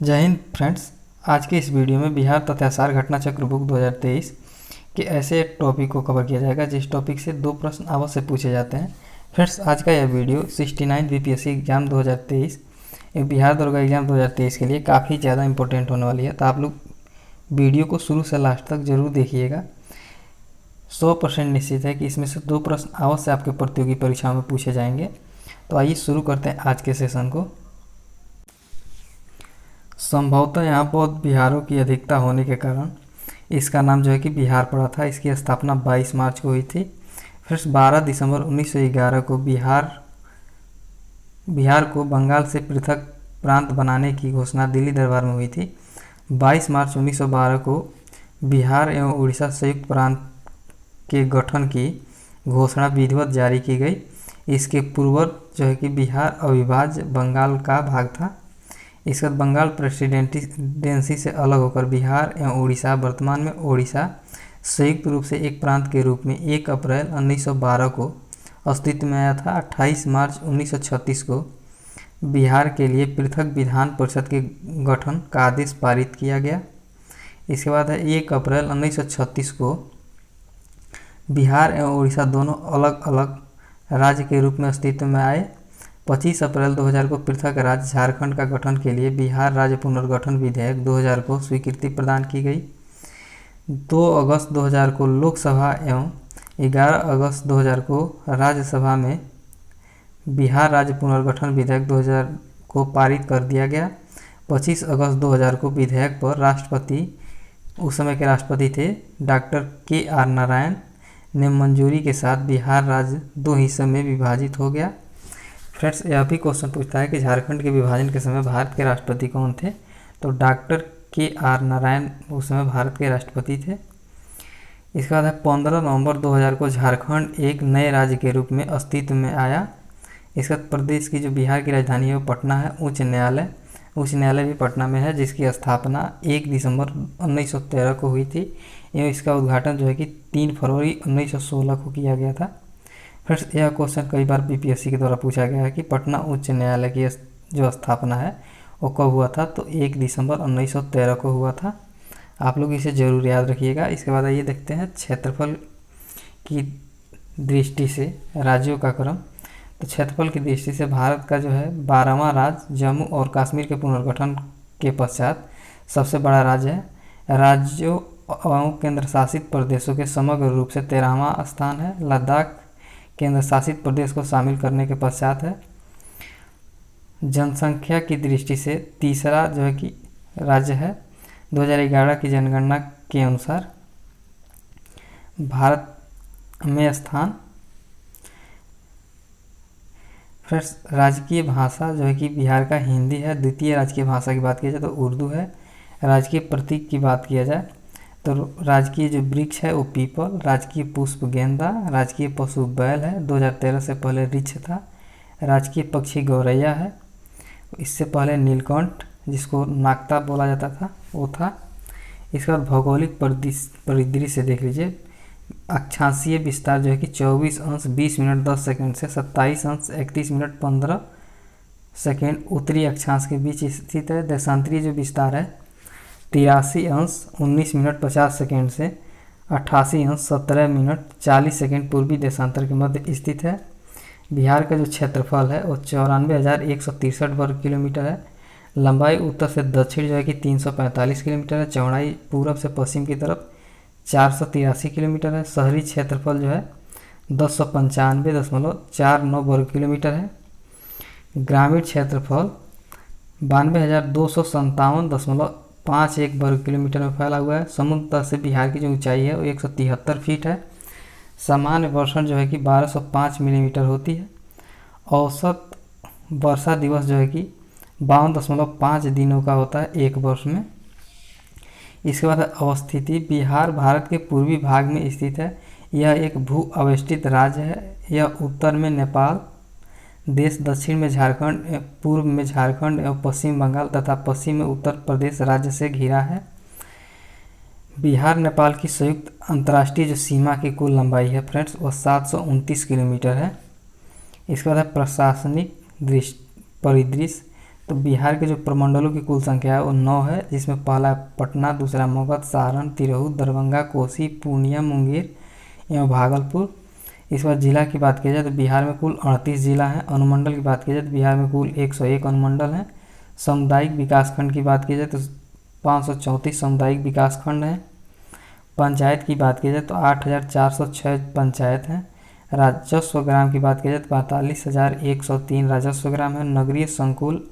जय हिंद फ्रेंड्स। आज के इस वीडियो में बिहार तथा सार घटना चक्र बुक 2023 के ऐसे टॉपिक को कवर किया जाएगा जिस टॉपिक से 2 प्रश्न अवश्य पूछे जाते हैं। फ्रेंड्स, आज का यह वीडियो 69 बीपीएससी एग्जाम 2023 बिहार दरोगा एग्जाम 2023 के लिए काफ़ी ज़्यादा इंपॉर्टेंट होने वाली है, तो आप लोग वीडियो को शुरू से लास्ट तक जरूर देखिएगा। 100% निश्चित है कि इसमें से 2 प्रश्न अवश्य आपके प्रतियोगी परीक्षाओं में पूछे जाएंगे। तो आइए शुरू करते हैं आज के सेशन को। संभवतः यहाँ बौद्ध बिहारों की अधिकता होने के कारण इसका नाम जो है कि बिहार पड़ा था। इसकी स्थापना 22 मार्च को हुई थी। फिर 12 दिसंबर 1911 को बिहार को बंगाल से पृथक प्रांत बनाने की घोषणा दिल्ली दरबार में हुई थी। 22 मार्च 1912 को बिहार एवं उड़ीसा संयुक्त प्रांत के गठन की घोषणा विधिवत जारी की गई। इसके पूर्व जो है कि बिहार अविभाज्य बंगाल का भाग था। इसके बाद बंगाल प्रेसिडेंसी से अलग होकर बिहार एवं उड़ीसा, वर्तमान में ओडिशा, संयुक्त रूप से एक प्रांत के रूप में 1 अप्रैल 1912 को अस्तित्व में आया था। 28 मार्च 1936 को बिहार के लिए पृथक विधान परिषद के गठन का आदेश पारित किया गया। इसके बाद है 1 अप्रैल 1936 को बिहार एवं उड़ीसा दोनों अलग अलग राज्य के रूप में अस्तित्व में आए। 25 अप्रैल 2000 को पृथक राज्य झारखंड का गठन के लिए बिहार राज्य पुनर्गठन विधेयक 2000 को स्वीकृति प्रदान की गई। 2 अगस्त 2000 को लोकसभा एवं 11 अगस्त 2000 को राज्यसभा में बिहार राज्य पुनर्गठन विधेयक 2000 को पारित कर दिया गया। 25 अगस्त 2000 को विधेयक पर राष्ट्रपति, उस समय के राष्ट्रपति थे डॉक्टर KR नारायण, ने मंजूरी के साथ बिहार राज्य 2 हिस्सों में विभाजित हो गया। फ्रेंड्स, यह भी क्वेश्चन पूछता है कि झारखंड के विभाजन के समय भारत के राष्ट्रपति कौन थे, तो डॉक्टर KR नारायण उस समय भारत के राष्ट्रपति थे। इसके बाद है 15 नवंबर 2000 को झारखंड एक नए राज्य के रूप में अस्तित्व में आया। इसके बाद प्रदेश की जो बिहार की राजधानी है वो पटना है। उच्च न्यायालय भी पटना में है, जिसकी स्थापना 1 दिसंबर 1913 को हुई थी एवं इसका उद्घाटन जो है कि 3 फरवरी 1916 को किया गया था। फ्रेंड्स, यह क्वेश्चन कई बार बीपीएससी के द्वारा पूछा गया है कि पटना उच्च न्यायालय की जो स्थापना है वो कब हुआ था, तो 1 दिसंबर 1913 को हुआ था। आप लोग इसे जरूर याद रखिएगा। इसके बाद आइए देखते हैं क्षेत्रफल की दृष्टि से राज्यों का क्रम। तो क्षेत्रफल की दृष्टि से भारत का जो है 12वां राज्य जम्मू और कश्मीर के पुनर्गठन के पश्चात सबसे बड़ा राज्य है। राज्यों एवं केंद्र शासित प्रदेशों के समग्र रूप से 13वां स्थान है। लद्दाख केंद्र शासित प्रदेश को शामिल करने के पश्चात है। जनसंख्या की दृष्टि से तीसरा जो है कि राज्य है 2011 की जनगणना के अनुसार भारत में स्थान। फ्रेंड्स, राजकीय भाषा जो है कि बिहार का हिंदी है। द्वितीय राजकीय भाषा की बात की जाए तो उर्दू है। राजकीय प्रतीक की बात किया जाए तो राजकीय जो वृक्ष है वो पीपल, राजकीय पुष्प गेंदा, राजकीय पशु बैल है, 2013 से पहले ऋक्ष था। राजकीय पक्षी गौरैया है, इससे पहले नीलकंठ जिसको नागता बोला जाता था वो था। इसके बाद भौगोलिक परिदृश्य देख लीजिए। अक्षांशीय विस्तार जो है कि 24 अंश 20 मिनट 10 सेकंड से 27 अंश 31 मिनट 15 सेकंड उत्तरी अक्षांश के बीच स्थित है। देशांतरीय जो विस्तार है 83 अंश 19 मिनट 50 सेकेंड से 88 अंश 17 मिनट 40 सेकेंड पूर्वी देशांतर के मध्य स्थित है। बिहार का जो क्षेत्रफल है वो 94,163 वर्ग किलोमीटर है। लंबाई उत्तर से दक्षिण जो है कि 345 किलोमीटर है। चौड़ाई पूरब से पश्चिम की तरफ 483 किलोमीटर है। शहरी क्षेत्रफल जो है 1095.49 वर्ग किलोमीटर है। ग्रामीण क्षेत्रफल 92,257.51 वर्ग किलोमीटर में फैला हुआ है। समुद्र तल से बिहार की जो ऊंचाई है वो 173 फीट है। सामान्य वर्षण जो है कि 1205 मिलीमीटर होती है। औसत वर्षा दिवस जो है कि 52.5 दिनों का होता है एक वर्ष में। इसके बाद अवस्थिति। बिहार भारत के पूर्वी भाग में स्थित है। यह एक भू अवस्थित राज्य है। यह उत्तर में नेपाल देश, दक्षिण में झारखंड, पूर्व में झारखंड एवं पश्चिम बंगाल तथा पश्चिम में उत्तर प्रदेश राज्य से घिरा है। बिहार नेपाल की संयुक्त अंतर्राष्ट्रीय जो सीमा की कुल लंबाई है फ्रेंड्स वह 729 किलोमीटर है। इसके बाद है प्रशासनिक परिदृश्य। तो तो बिहार के जो प्रमंडलों की कुल संख्या है वो 9 है, जिसमें पहला है पटना, दूसरा मगध, सारण, तिरहू, दरभंगा, कोसी, पूर्णिया, मुंगेर एवं भागलपुर। इस बार जिला की बात की जाए तो बिहार में कुल 38 जिला हैं। अनुमंडल की बात की जाए तो बिहार में कुल 101 अनुमंडल हैं। सामुदायिक विकासखंड की बात की जाए तो 534 सामुदायिक विकासखंड हैं। पंचायत की बात की जाए तो 8406 पंचायत हैं। राजस्व ग्राम की बात की जाए तो 45,103 राजस्व ग्राम है। नगरीय संकुल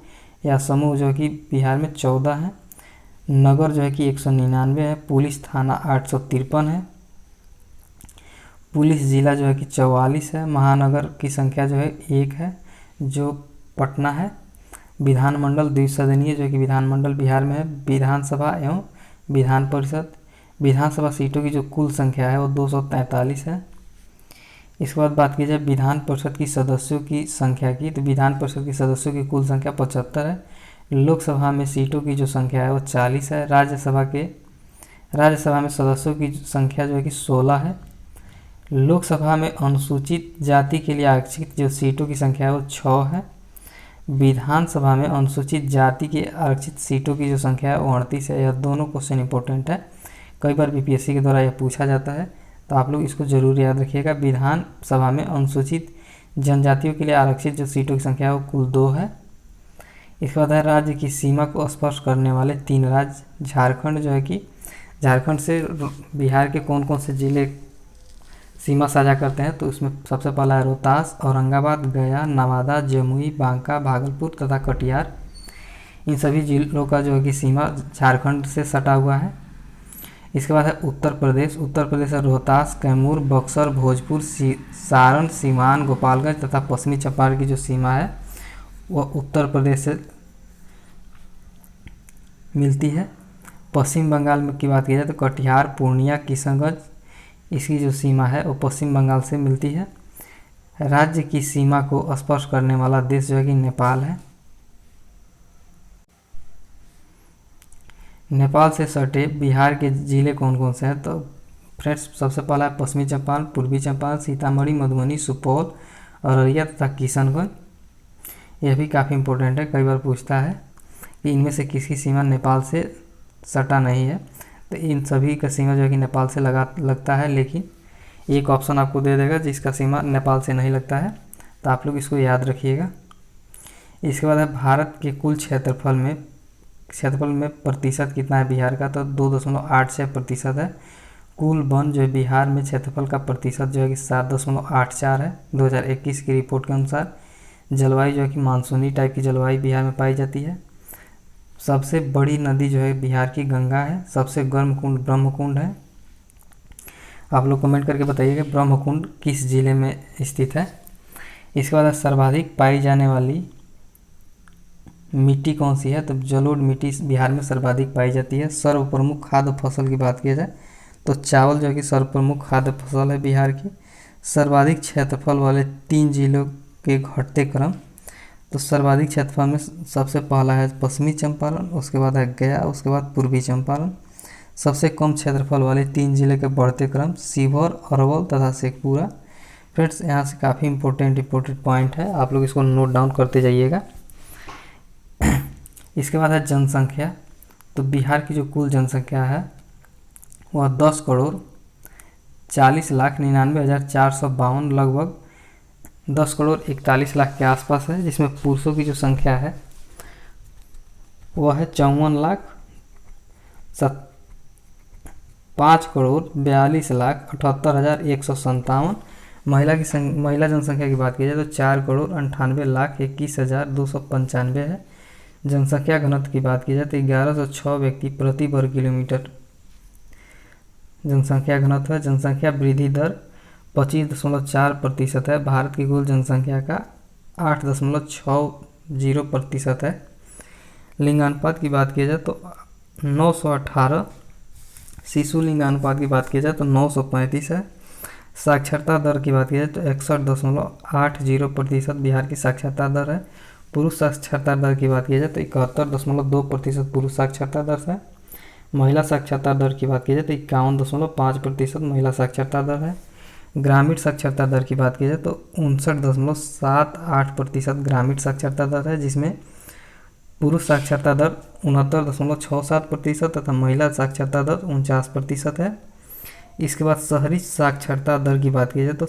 या समूह जो है कि बिहार में 14 है। नगर जो है कि 199 है। पुलिस थाना 853 है। पुलिस जिला जो है कि 44 है। महानगर की संख्या जो है 1 है, जो पटना है। विधानमंडल द्विसदनीय जो कि विधानमंडल बिहार में है। विधानसभा एवं विधान परिषद। विधानसभा सीटों की जो कुल संख्या है वो 243 है। इसके बाद बात की जाए विधान परिषद की सदस्यों की संख्या की, तो विधान परिषद की सदस्यों की कुल संख्या 75 है। लोकसभा में सीटों की जो संख्या है वो 40 है। राज्यसभा में सदस्यों की संख्या जो है कि 16 है। लोकसभा में अनुसूचित जाति के लिए आरक्षित जो सीटों की संख्या है वो 6 है। विधानसभा में अनुसूचित जाति के आरक्षित सीटों की जो संख्या है वो 38 है। यह दोनों क्वेश्चन इंपॉर्टेंट है, कई बार बीपीएससी के द्वारा यह पूछा जाता है, तो आप लोग इसको जरूर याद रखिएगा। विधानसभा में अनुसूचित जनजातियों के लिए आरक्षित जो सीटों की संख्या है वो कुल 2 है। इसके बाद है राज्य की सीमा को स्पर्श करने वाले 3 राज्य। झारखंड जो है कि झारखंड से बिहार के कौन कौन से जिले सीमा साझा करते हैं, तो उसमें सबसे पहला है रोहतास, औरंगाबाद, गया, नवादा, जमुई, बांका, भागलपुर तथा कटिहार। इन सभी जिलों का जो है कि सीमा झारखंड से सटा हुआ है। इसके बाद है उत्तर प्रदेश। उत्तर प्रदेश है रोहतास, कैमूर, बक्सर, भोजपुर, सारण, सीवान, गोपालगंज तथा पश्चिमी चंपारण की जो सीमा है वह उत्तर प्रदेश से मिलती है। पश्चिम बंगाल में की बात की जाए तो कटिहार, पूर्णिया, किशनगंज इसकी जो सीमा है वो पश्चिम बंगाल से मिलती है। राज्य की सीमा को स्पर्श करने वाला देश जो है कि नेपाल है। नेपाल से सटे बिहार के जिले कौन कौन से हैं, तो फ्रेंड्स सबसे पहला है पश्चिमी चंपारण, पूर्वी चंपारण, सीतामढ़ी, मधुबनी, सुपौल, अररिया तथा किशनगंज। यह भी काफ़ी इंपॉर्टेंट है, कई बार पूछता है कि इनमें से किसकी सीमा नेपाल से सटा नहीं है, तो इन सभी का सीमा जो है कि नेपाल से लगता है, लेकिन एक ऑप्शन आपको दे देगा जिसका सीमा नेपाल से नहीं लगता है, तो आप लोग इसको याद रखिएगा। इसके बाद है भारत के कुल क्षेत्रफल में प्रतिशत कितना है बिहार का, तो 2.86% है। कुल वन जो है बिहार में क्षेत्रफल का प्रतिशत जो है कि 7.84 है 2021 की रिपोर्ट के अनुसार। जलवायु जो है कि मानसूनी टाइप की जलवायु बिहार में पाई जाती है। सबसे बड़ी नदी जो है बिहार की गंगा है। सबसे गर्म कुंड ब्रह्मकुंड है। आप लोग कमेंट करके बताइएगा ब्रह्मकुंड किस जिले में स्थित है। इसके बाद सर्वाधिक पाई जाने वाली मिट्टी कौन सी है, तो जलोढ़ मिट्टी बिहार में सर्वाधिक पाई जाती है। सर्वप्रमुख खाद्य फसल की बात की जाए तो चावल जो कि सर्वप्रमुख खाद्य फसल है बिहार की। सर्वाधिक क्षेत्रफल वाले 3 जिलों के घटते क्रम, तो सर्वाधिक क्षेत्रफल में सबसे पहला है पश्चिमी चंपारण, उसके बाद है गया, उसके बाद पूर्वी चंपारण। सबसे कम क्षेत्रफल वाले 3 जिले के बढ़ते क्रम शिवहर, अरवल तथा शेखपुरा। फ्रेंड्स यहाँ से काफ़ी इंपॉर्टेंट पॉइंट है, आप लोग इसको नोट डाउन करते जाइएगा। इसके बाद है जनसंख्या। तो बिहार की जो कुल जनसंख्या है वह 10,40,99,452 लगभग 10,41,00,000 के आसपास है, जिसमें पुरुषों की जो संख्या है वह है 54,42,78,157। महिला जनसंख्या की बात की जाए तो 4,98,21,295 है। जनसंख्या घनत्व की बात की जाए तो 1106 व्यक्ति प्रति वर्ग किलोमीटर जनसंख्या घनत्व है। जनसंख्या वृद्धि दर 25.4% है। भारत की कुल जनसंख्या का 8.60% है। लिंगानुपात की बात की जाए तो 918। शिशु लिंगानुपात की बात की जाए तो 935 है। साक्षरता दर की बात की जाए तो 61.80% बिहार की साक्षरता दर है। पुरुष साक्षरता दर की बात की जाए तो 71.2% पुरुष साक्षरता दर है। महिला साक्षरता दर की बात की जाए तो 51.5% महिला साक्षरता दर है। ग्रामीण साक्षरता दर की बात की जाए तो 59.78% ग्रामीण साक्षरता दर है, जिसमें पुरुष साक्षरता दर 69.67% तथा महिला साक्षरता दर 49% है। इसके बाद शहरी साक्षरता दर की बात की जाए तो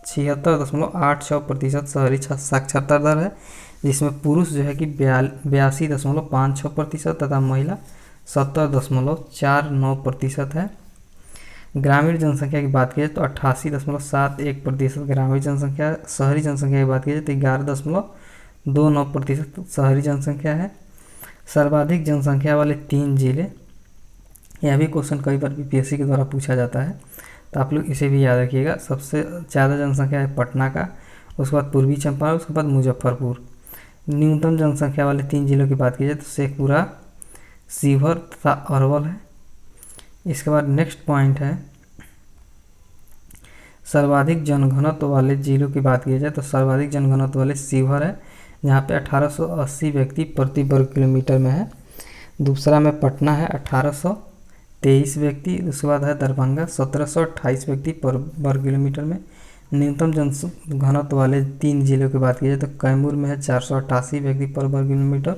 76.86% शहरी साक्षरता दर है, जिसमें पुरुष जो है कि 82.56% तथा महिला 70.49% है। ग्रामीण जनसंख्या की बात की जाए तो 88.71% ग्रामीण जनसंख्या, शहरी जनसंख्या की बात की जाए तो 11.29% शहरी जनसंख्या है। सर्वाधिक जनसंख्या वाले 3 जिले, यह भी क्वेश्चन कई बार बीपीएससी के द्वारा पूछा जाता है, तो आप लोग इसे भी याद रखिएगा। सबसे ज़्यादा जनसंख्या है पटना का, उसके बाद पूर्वी चंपारण, उसके बाद मुजफ्फरपुर। न्यूनतम जनसंख्या वाले 3 जिलों की बात की जाए तो शेखपुरा, शिवहर तथा अरवल है। इसके बाद नेक्स्ट पॉइंट है सर्वाधिक जनघनत्व वाले जिलों की बात की जाए तो सर्वाधिक जनघनत्व वाले शिवहर है, जहाँ पे 1880 व्यक्ति प्रति वर्ग किलोमीटर में है। दूसरा में पटना है 1823 व्यक्ति। उसके बाद है दरभंगा 1728 व्यक्ति पर वर्ग किलोमीटर में। न्यूनतम जनघनत्व वाले 3 जिलों की बात की जाए तो कैमूर में है 488 व्यक्ति पर वर्ग किलोमीटर।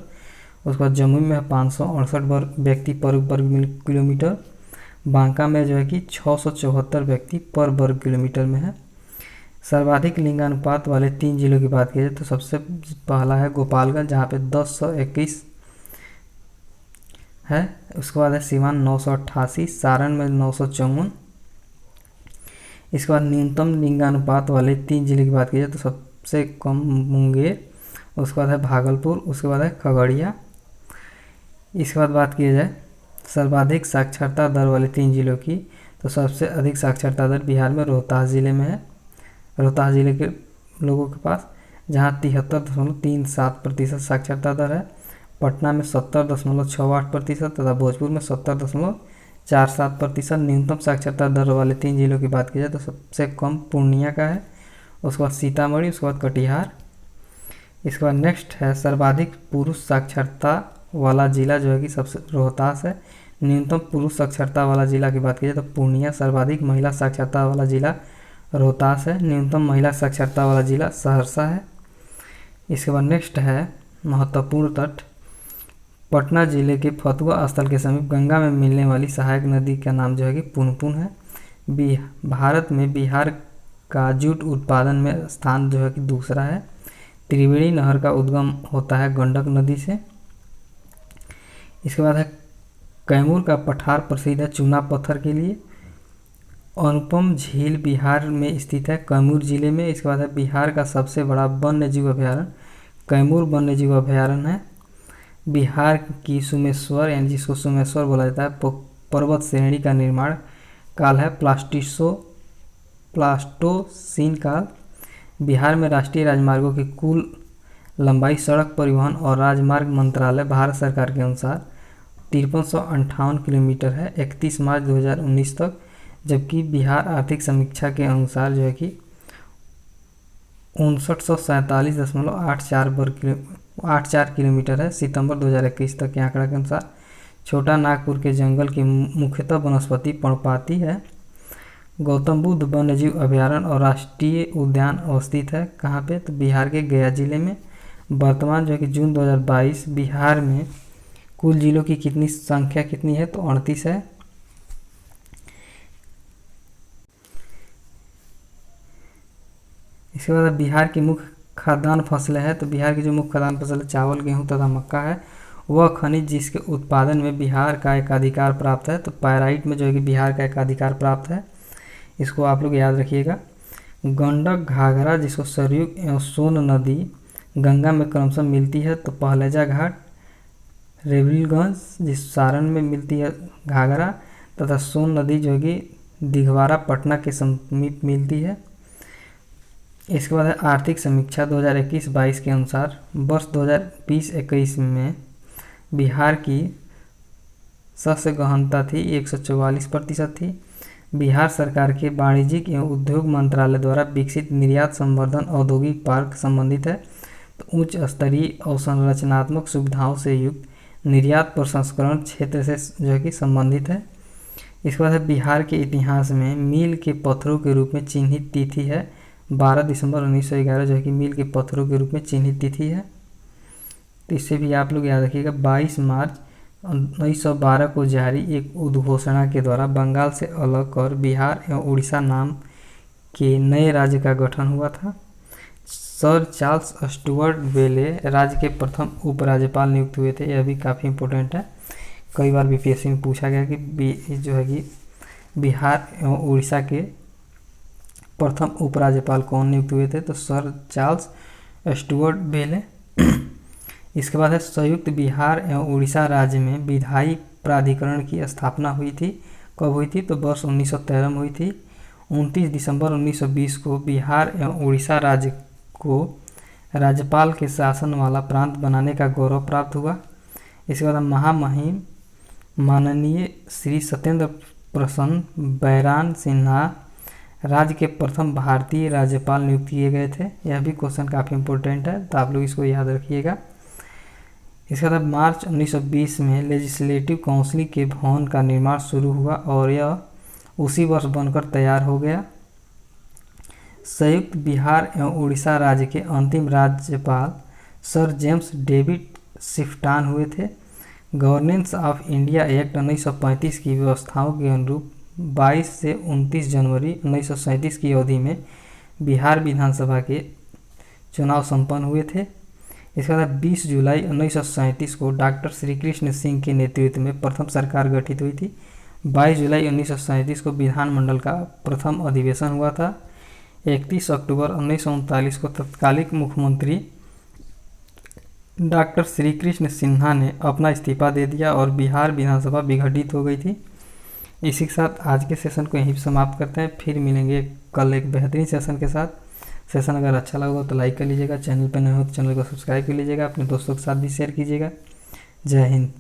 उसके बाद जमुई में है 568 व्यक्ति पर वर्ग किलोमीटर। बांका में जो है कि 674 व्यक्ति पर वर्ग किलोमीटर में है। सर्वाधिक लिंगानुपात वाले 3 जिलों की बात की जाए तो सबसे पहला है गोपालगंज, जहाँ पे 1021 है। उसके बाद है सिवान 988, सारण में 954। इसके बाद न्यूनतम लिंगानुपात वाले 3 जिले की बात की जाए तो सबसे कम मुंगेर, उसके बाद है भागलपुर, उसके बाद है खगड़िया। इसके बाद बात की जाए सर्वाधिक साक्षरता दर वाले 3 जिलों की, तो सबसे अधिक साक्षरता दर बिहार में रोहतास ज़िले में है। रोहतास ज़िले के लोगों के पास, जहां 73.37% साक्षरता दर है। पटना में 70.68% तथा भोजपुर में 70.47%। न्यूनतम साक्षरता दर वाले 3 जिलों की बात की जाए तो सबसे कम पूर्णिया का है, उसके बाद सीतामढ़ी, उसके बाद कटिहार। इसके बाद नेक्स्ट है सर्वाधिक पुरुष साक्षरता वाला जिला, जो है कि सबसे रोहतास है। न्यूनतम पुरुष साक्षरता वाला जिला की बात की जाए तो पूर्णिया। सर्वाधिक महिला साक्षरता वाला जिला रोहतास है। न्यूनतम महिला साक्षरता वाला जिला सहरसा है। इसके बाद नेक्स्ट है महत्वपूर्ण तट। पटना जिले के फतुहा स्थल के समीप गंगा में मिलने वाली सहायक नदी का नाम जो है कि पुनपुन है। भारत में बिहार का जूट उत्पादन में स्थान जो है कि दूसरा है। त्रिवेणी नहर का उद्गम होता है गंडक नदी से। इसके बाद है कैमूर का पठार प्रसिद्ध है चूना पत्थर के लिए। अनुपम झील बिहार में स्थित है कैमूर जिले में। इसके बाद है बिहार का सबसे बड़ा वन्य जीव अभ्यारण्य कैमूर वन्य जीव अभ्यारण्य है। बिहार की सुमेश्वर, यानी जिसको सुमेश्वर बोला जाता है, पर्वत श्रेणी का निर्माण काल है प्लास्टोसीन काल। बिहार में राष्ट्रीय राजमार्गों की कुल लंबाई सड़क परिवहन और राजमार्ग मंत्रालय भारत सरकार के अनुसार 5358 किलोमीटर है 31 मार्च 2019 तक, जबकि बिहार आर्थिक समीक्षा के अनुसार जो है कि 5947.84 किलोमीटर है सितंबर 2021 तक के आंकड़ा के अनुसार। छोटा नागपुर के जंगल की मुख्यतः वनस्पति पर्णपाती है। गौतम बुद्ध वन्यजीव अभ्यारण्य और राष्ट्रीय उद्यान अवस्थित है कहाँ पे, तो बिहार के गया जिले में। वर्तमान जो है कि जून 2022 बिहार में कुल जिलों की संख्या कितनी है, तो 38 है। इसके बाद बिहार की मुख्य खाद्यान्न फसलें हैं, तो बिहार की जो मुख्य खाद्यान्न फसल है चावल, गेहूं तथा मक्का है। वह खनिज जिसके उत्पादन में बिहार का एकाधिकार प्राप्त है, तो पायराइट में जो है कि बिहार का एकाधिकार प्राप्त है, इसको आप लोग याद रखिएगा। गंडक, घाघरा जिसको सरयू एवं सोन नदी गंगा में क्रमशः मिलती है, तो पहलेजा घाट, रेवलीगंज जिस सारण में मिलती है घाघरा, तथा सोन नदी जो है कि दिघवारा पटना के समीप मिलती है। इसके बाद है आर्थिक समीक्षा 2021-22 के अनुसार वर्ष 2020-21 में बिहार की शस्य गहनता थी 144% थी। बिहार सरकार के वाणिज्यिक एवं उद्योग मंत्रालय द्वारा विकसित निर्यात संवर्धन औद्योगिक पार्क संबंधित है, तो उच्च स्तरीय अवसंरचनात्मक सुविधाओं से युक्त निर्यात प्रसंस्करण क्षेत्र से जो है कि संबंधित है। इसके बाद है बिहार के इतिहास में मील के पत्थरों के रूप में चिन्हित तिथि है 12 दिसंबर 1911, जो है कि मील के पत्थरों के रूप में चिन्हित तिथि है। तो इससे भी आप लोग याद रखिएगा। 22 मार्च 1912 को जारी एक उद्घोषणा के द्वारा बंगाल से अलग कर बिहार एवं उड़ीसा नाम के नए राज्य का गठन हुआ था। सर चार्ल्स स्टुअर्ट बेले राज्य के प्रथम उपराज्यपाल नियुक्त हुए थे। यह भी काफ़ी इंपॉर्टेंट है, कई बार बीपीएससी में पूछा गया कि जो है कि बिहार एवं उड़ीसा के प्रथम उपराज्यपाल कौन नियुक्त हुए थे, तो सर चार्ल्स स्टुअर्ट बेले। इसके बाद है संयुक्त बिहार एवं उड़ीसा राज्य में विधायी प्राधिकरण की स्थापना हुई थी। कब हुई थी, तो वर्ष 1913 में हुई थी। 29 दिसंबर 1920 को बिहार एवं उड़ीसा राज्य को राज्यपाल के शासन वाला प्रांत बनाने का गौरव प्राप्त हुआ। इसके बाद महामहिम माननीय श्री सत्येंद्र प्रसन्न बैरान सिन्हा राज्य के प्रथम भारतीय राज्यपाल नियुक्त किए गए थे। यह भी क्वेश्चन काफ़ी इंपॉर्टेंट है, तो आप लोग इसको याद रखिएगा। इसके बाद मार्च 1920 में लेजिस्लेटिव काउंसिल के भवन का निर्माण शुरू हुआ और यह उसी वर्ष बनकर तैयार हो गया। संयुक्त बिहार एवं उड़ीसा राज्य के अंतिम राज्यपाल सर जेम्स डेविड सिफ्टान हुए थे। गवर्नेंस ऑफ इंडिया एक्ट 1935 की व्यवस्थाओं के अनुरूप 22 से 29 जनवरी 1937 की अवधि में बिहार विधानसभा के चुनाव संपन्न हुए थे। इसके बाद 20 जुलाई 1937 को डॉक्टर श्री कृष्ण सिंह के नेतृत्व में प्रथम सरकार गठित हुई थी। 22 जुलाई 1937 को विधानमंडल का प्रथम अधिवेशन हुआ था। 31 अक्टूबर 1939 को तत्कालीन मुख्यमंत्री डॉक्टर श्री कृष्ण सिन्हा ने अपना इस्तीफा दे दिया और बिहार विधानसभा विघटित हो गई थी। इसी के साथ आज के सेशन को यहीं समाप्त करते हैं, फिर मिलेंगे कल एक बेहतरीन सेशन के साथ। सेशन अगर अच्छा लगा तो लाइक कर लीजिएगा, चैनल पर नए हो तो चैनल को सब्सक्राइब कर लीजिएगा, अपने दोस्तों के साथ भी शेयर कीजिएगा। जय हिंद।